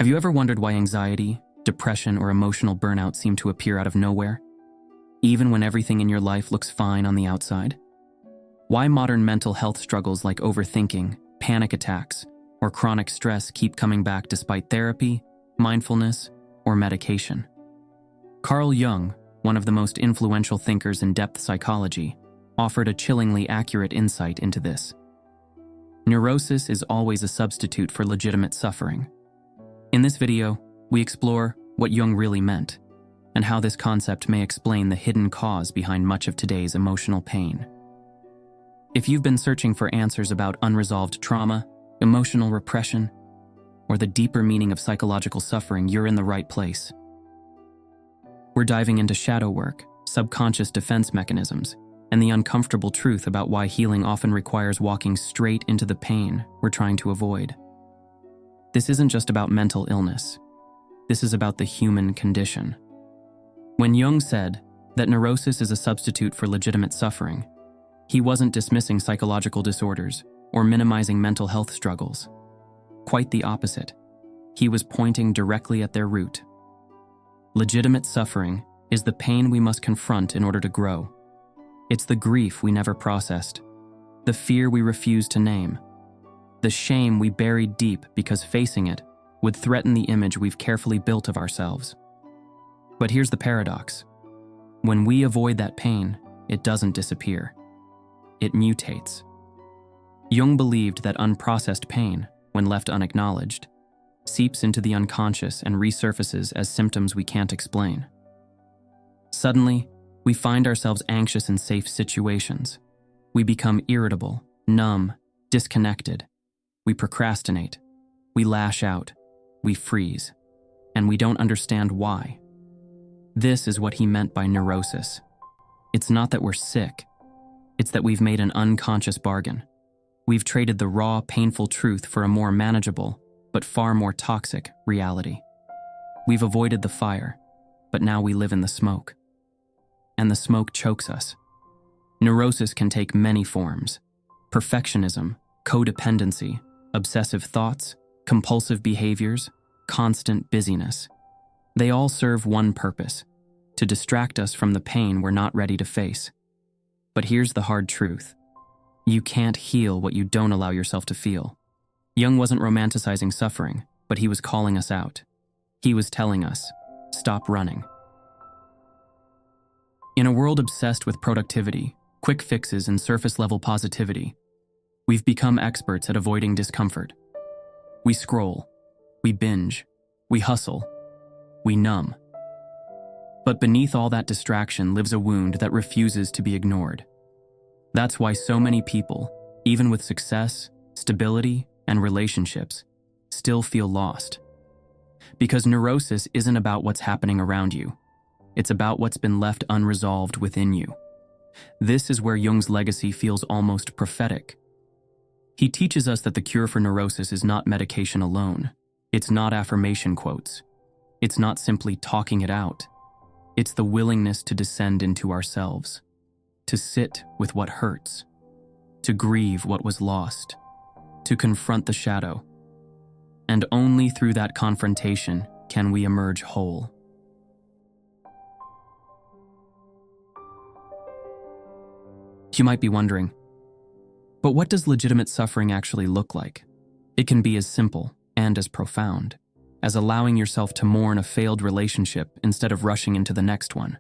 Have you ever wondered why anxiety, depression, or emotional burnout seem to appear out of nowhere, even when everything in your life looks fine on the outside? Why modern mental health struggles like overthinking, panic attacks, or chronic stress keep coming back despite therapy, mindfulness, or medication? Carl Jung, one of the most influential thinkers in depth psychology, offered a chillingly accurate insight into this. Neurosis is always a substitute for legitimate suffering. In this video, we explore what Jung really meant and how this concept may explain the hidden cause behind much of today's emotional pain. If you've been searching for answers about unresolved trauma, emotional repression, or the deeper meaning of psychological suffering, you're in the right place. We're diving into shadow work, subconscious defense mechanisms, and the uncomfortable truth about why healing often requires walking straight into the pain we're trying to avoid. This isn't just about mental illness. This is about the human condition. When Jung said that neurosis is a substitute for legitimate suffering, he wasn't dismissing psychological disorders or minimizing mental health struggles. Quite the opposite. He was pointing directly at their root. Legitimate suffering is the pain we must confront in order to grow. It's the grief we never processed, the fear we refused to name, the shame we buried deep because facing it would threaten the image we've carefully built of ourselves. But here's the paradox. When we avoid that pain, it doesn't disappear. It mutates. Jung believed that unprocessed pain, when left unacknowledged, seeps into the unconscious and resurfaces as symptoms we can't explain. Suddenly, we find ourselves anxious in safe situations. We become irritable, numb, disconnected. We procrastinate. We lash out. We freeze. And we don't understand why. This is what he meant by neurosis. It's not that we're sick. It's that we've made an unconscious bargain. We've traded the raw, painful truth for a more manageable, but far more toxic reality. We've avoided the fire, but now we live in the smoke. And the smoke chokes us. Neurosis can take many forms: perfectionism, codependency, obsessive thoughts, compulsive behaviors, constant busyness. They all serve one purpose: to distract us from the pain we're not ready to face. But here's the hard truth. You can't heal what you don't allow yourself to feel. Jung wasn't romanticizing suffering, but he was calling us out. He was telling us, stop running. In a world obsessed with productivity, quick fixes, and surface-level positivity, we've become experts at avoiding discomfort. We scroll, we binge, we hustle, we numb. But beneath all that distraction lives a wound that refuses to be ignored. That's why so many people, even with success, stability, and relationships, still feel lost. Because neurosis isn't about what's happening around you. It's about what's been left unresolved within you. This is where Jung's legacy feels almost prophetic. He teaches us that the cure for neurosis is not medication alone. It's not affirmation quotes. It's not simply talking it out. It's the willingness to descend into ourselves, to sit with what hurts, to grieve what was lost, to confront the shadow. And only through that confrontation can we emerge whole. You might be wondering, but what does legitimate suffering actually look like? It can be as simple and as profound as allowing yourself to mourn a failed relationship instead of rushing into the next one.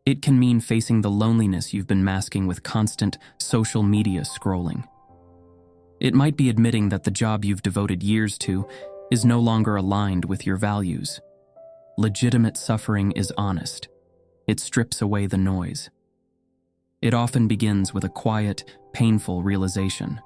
It can mean facing the loneliness you've been masking with constant social media scrolling. It might be admitting that the job you've devoted years to is no longer aligned with your values. Legitimate suffering is honest. It strips away the noise. It often begins with a quiet, painful realization.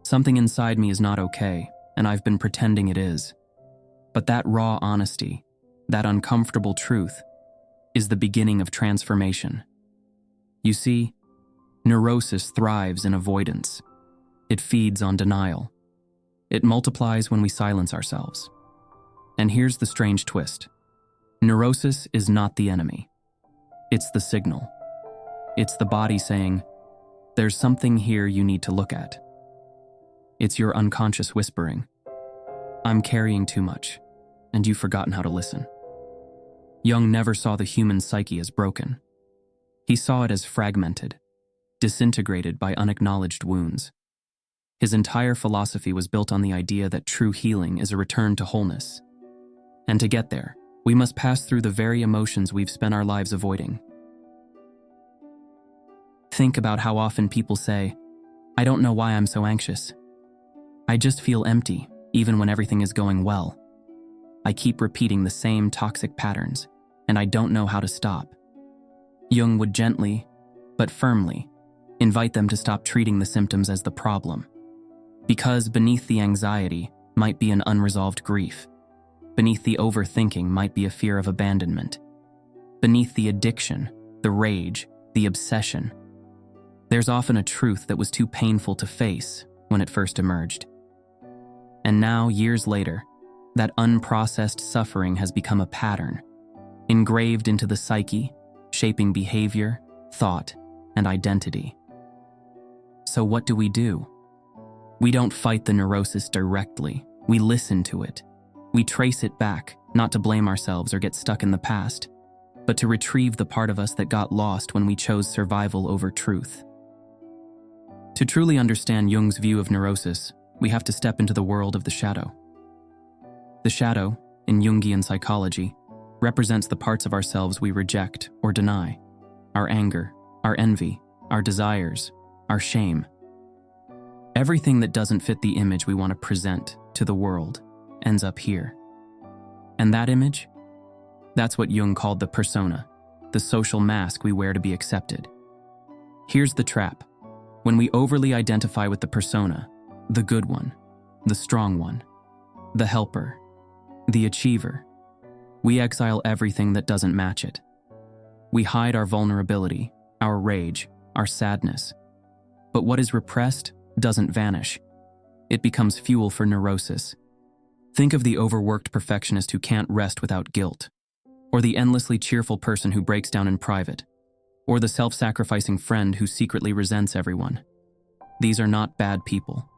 Something inside me is not okay, and I've been pretending it is. But that raw honesty, that uncomfortable truth, is the beginning of transformation. You see, neurosis thrives in avoidance. It feeds on denial. It multiplies when we silence ourselves. And here's the strange twist. Neurosis is not the enemy. It's the signal. It's the body saying, there's something here you need to look at. It's your unconscious whispering. I'm carrying too much. and you've forgotten how to listen. Jung never saw the human psyche as broken. He saw it as fragmented, disintegrated by unacknowledged wounds. His entire philosophy was built on the idea that true healing is a return to wholeness. And to get there, we must pass through the very emotions we've spent our lives avoiding. Think about how often people say, "I don't know why I'm so anxious. I just feel empty, even when everything is going well. I keep repeating the same toxic patterns, and I don't know how to stop." Jung would gently, but firmly, invite them to stop treating the symptoms as the problem. Because beneath the anxiety might be an unresolved grief. Beneath the overthinking might be a fear of abandonment. Beneath the addiction, the rage, the obsession, there's often a truth that was too painful to face when it first emerged. And now, years later, that unprocessed suffering has become a pattern, engraved into the psyche, shaping behavior, thought, and identity. So what do? We don't fight the neurosis directly. We listen to it. We trace it back, not to blame ourselves or get stuck in the past, but to retrieve the part of us that got lost when we chose survival over truth. To truly understand Jung's view of neurosis, we have to step into the world of the shadow. The shadow, in Jungian psychology, represents the parts of ourselves we reject or deny: our anger, our envy, our desires, our shame. Everything that doesn't fit the image we want to present to the world ends up here. And that image? That's what Jung called the persona, the social mask we wear to be accepted. Here's the trap. When we overly identify with the persona, the good one, the strong one, the helper, the achiever, we exile everything that doesn't match it. We hide our vulnerability, our rage, our sadness. But what is repressed doesn't vanish. It becomes fuel for neurosis. Think of the overworked perfectionist who can't rest without guilt, or the endlessly cheerful person who breaks down in private, or the self-sacrificing friend who secretly resents everyone. These are not bad people.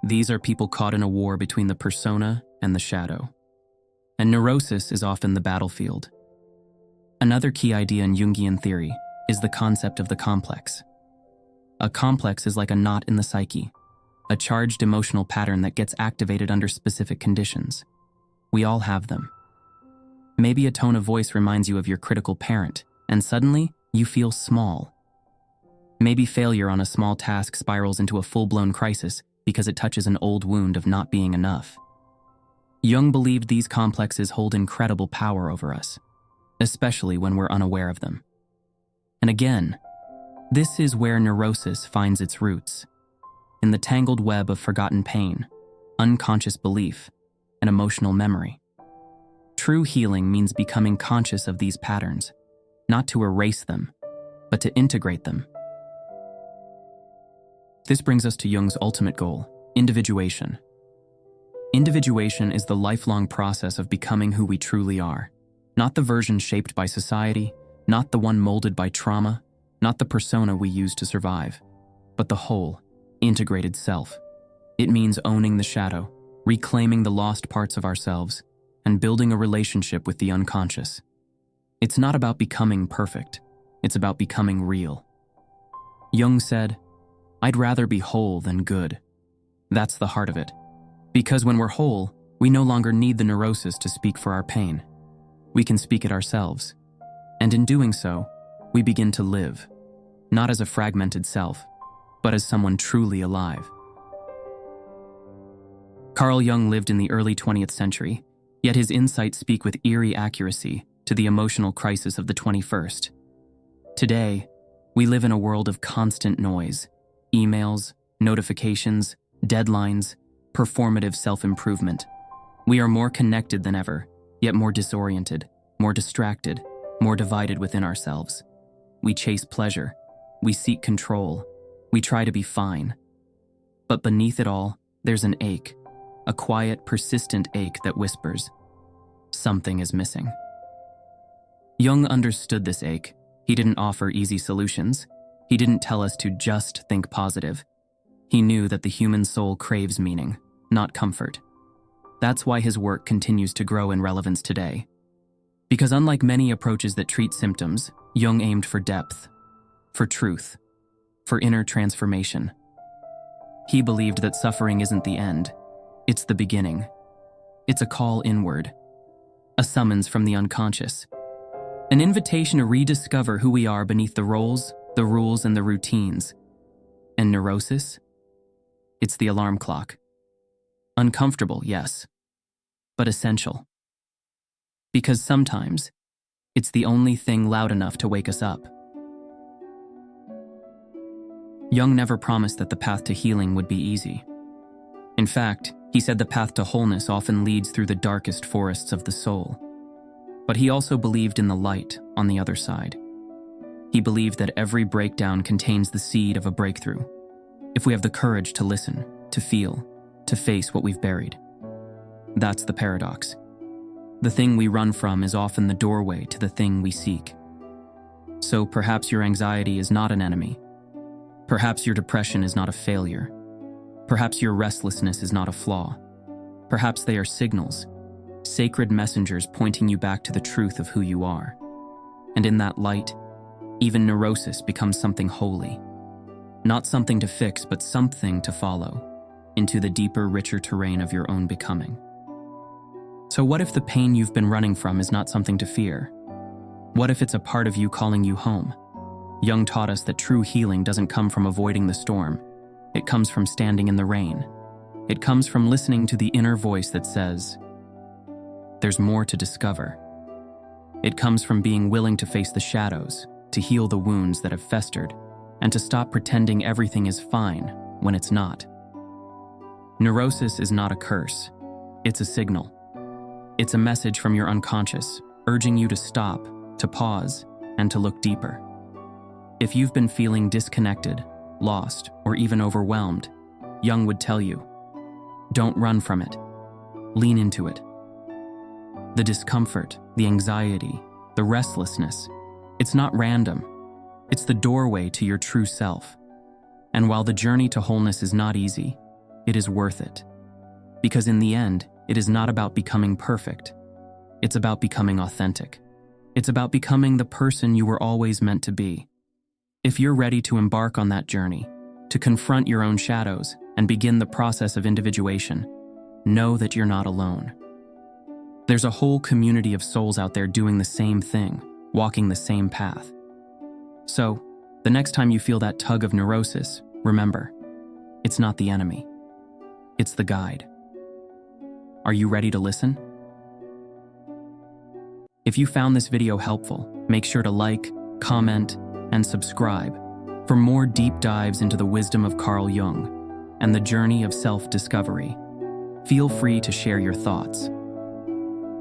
These are people caught in a war between the persona and the shadow. And neurosis is often the battlefield. Another key idea in Jungian theory is the concept of the complex. A complex is like a knot in the psyche, a charged emotional pattern that gets activated under specific conditions. We all have them. Maybe a tone of voice reminds you of your critical parent, and suddenly, you feel small. Maybe failure on a small task spirals into a full-blown crisis because it touches an old wound of not being enough. Jung believed these complexes hold incredible power over us, especially when we're unaware of them. And again, this is where neurosis finds its roots, in the tangled web of forgotten pain, unconscious belief, and emotional memory. True healing means becoming conscious of these patterns, not to erase them, but to integrate them. This brings us to Jung's ultimate goal, individuation. Individuation is the lifelong process of becoming who we truly are, not the version shaped by society, not the one molded by trauma, not the persona we use to survive, but the whole, integrated self. It means owning the shadow, reclaiming the lost parts of ourselves, and building a relationship with the unconscious. It's not about becoming perfect, it's about becoming real. Jung said, "I'd rather be whole than good." That's the heart of it. Because when we're whole, we no longer need the neurosis to speak for our pain. We can speak it ourselves. And in doing so, we begin to live, not as a fragmented self, but as someone truly alive. Carl Jung lived in the early 20th century, yet his insights speak with eerie accuracy to the emotional crisis of the 21st. Today, we live in a world of constant noise, emails, notifications, deadlines, performative self-improvement. We are more connected than ever, yet more disoriented, more distracted, more divided within ourselves. We chase pleasure, we seek control, we try to be fine. But beneath it all, there's an ache, a quiet, persistent ache that whispers, something is missing. Jung understood this ache. He didn't offer easy solutions. He didn't tell us to just think positive. He knew that the human soul craves meaning, not comfort. That's why his work continues to grow in relevance today. Because unlike many approaches that treat symptoms, Jung aimed for depth, for truth, for inner transformation. He believed that suffering isn't the end, it's the beginning. It's a call inward, a summons from the unconscious, an invitation to rediscover who we are beneath the roles, the rules, and the routines. And neurosis? It's the alarm clock. Uncomfortable, yes, but essential. Because sometimes, it's the only thing loud enough to wake us up. Jung never promised that the path to healing would be easy. In fact, he said the path to wholeness often leads through the darkest forests of the soul. But he also believed in the light on the other side. He believed that every breakdown contains the seed of a breakthrough, if we have the courage to listen, to feel, to face what we've buried. That's the paradox. The thing we run from is often the doorway to the thing we seek. So perhaps your anxiety is not an enemy. Perhaps your depression is not a failure. Perhaps your restlessness is not a flaw. Perhaps they are signals, sacred messengers pointing you back to the truth of who you are. And in that light, even neurosis becomes something holy. Not something to fix, but something to follow into the deeper, richer terrain of your own becoming. So what if the pain you've been running from is not something to fear? What if it's a part of you calling you home? Jung taught us that true healing doesn't come from avoiding the storm. It comes from standing in the rain. It comes from listening to the inner voice that says, there's more to discover. It comes from being willing to face the shadows, to heal the wounds that have festered, and to stop pretending everything is fine when it's not. Neurosis is not a curse. It's a signal. It's a message from your unconscious, urging you to stop, to pause, and to look deeper. If you've been feeling disconnected, lost, or even overwhelmed, Jung would tell you, don't run from it. Lean into it. The discomfort, the anxiety, the restlessness, it's not random. It's the doorway to your true self. And while the journey to wholeness is not easy, it is worth it. Because in the end, it is not about becoming perfect. It's about becoming authentic. It's about becoming the person you were always meant to be. If you're ready to embark on that journey, to confront your own shadows and begin the process of individuation, know that you're not alone. There's a whole community of souls out there doing the same thing, walking the same path. So, the next time you feel that tug of neurosis, remember, it's not the enemy. It's the guide. Are you ready to listen? If you found this video helpful, make sure to like, comment, and subscribe for more deep dives into the wisdom of Carl Jung and the journey of self-discovery. Feel free to share your thoughts.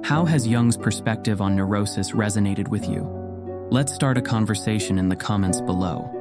How has Jung's perspective on neurosis resonated with you? Let's start a conversation in the comments below.